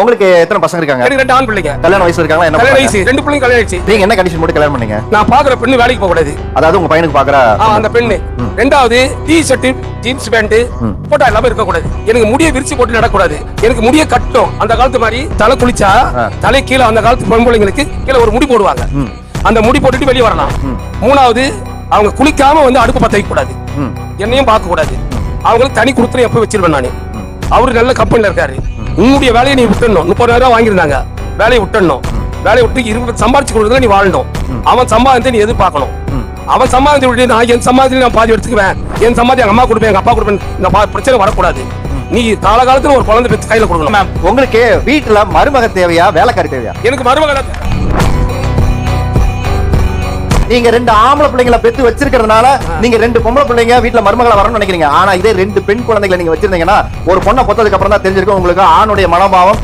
உங்களுக்கு எத்தனை பசங்க இருக்காங்க? எனக்கு 2 ஆண் பிள்ளைங்க. கல்யாண வயசு இருக்காங்களா? என்ன கல்யாண பண்றாங்க? வயசு 2 பிள்ளைங்க கல்யாணம் ஆயிடுச்சு. நீங்க என்ன கண்டிஷன் போட்டு கல்யாணம் பண்ணீங்க? நான் பாக்குற பெண்ணு வேலைக்கு போக கூடாது. அதாவது உங்க பையனுக்கு பாக்குற அந்த பெண்ணு. ரெண்டாவது டி-ஷர்ட், ஜீன்ஸ் பேண்ட் போட்டா இல்லாம இருக்க கூடாது. எனக்கு முடிய விரிச்சு போட்டு நடக்க கூடாது. எனக்கு முடிய கட்டும். அந்த காலத்து மாதிரி தலை குளிச்சா தலை கீழே அந்த காலத்து பொம்பளைங்களுக்கு கீழே ஒரு முடி போடுவாங்க. அந்த முடி போட்டுட்டு வெளியே வரலாம். மூணாவது அவங்க குளிக்காம வந்து அடுப்பு பத்த வைக்க கூடாது. என்னையும் பார்க்க கூடாது. அவங்களுக்கு தனி கொடுத்து எப்ப வச்சிருவேன் நானு. அவரு நல்ல கம்பெனில இருக்காரு. உன்னுடைய வேலையை நீ விட்டுடணும். 30,000 ரூபாய் வாங்கியிருந்தாங்க. வேலையை விட்டுடணும். வேலையை விட்டு 20 சம்பாதிச்சு கொடுக்குறதுல நீ வாழணும். அவன் சம்பாதித்து நீ எதிர்பார்க்கணும். அவன் சம்பாதிச்சு விட்டு நான் என் சம்பாதிச்சு நான் பாதி எடுத்துக்குவேன். என் சம்பாதி எங்க அம்மா கொடுப்பேன், எங்க அப்பா கொடுப்பேன். இந்த பிரச்சனை வரக்கூடாது. நீ காலகாலத்துல ஒரு குழந்தை பெற்று கையில கொடுக்கணும். மேம், உங்களுக்கு வீட்டுல மருமக தேவையா வேலைக்காரி தேவையா? எனக்கு மருமக. நீங்க 2 ஆம்பளை பிள்ளைங்களை பெத்து வச்சிருக்கிறதுனால நீங்க 2 பொம்பளை பிள்ளைங்க வீட்டுல மருமகளை வரணும்னு நினைக்கிறீங்க. ஆனா இதே 2 பெண் குழந்தைகளை நீங்க வச்சிருந்தீங்கன்னா ஒரு பொண்ணை பொத்ததுக்கு அப்புறம் தான் தெரிஞ்சிருக்கும் உங்களுக்கு ஆணுடைய மனோபாவம்.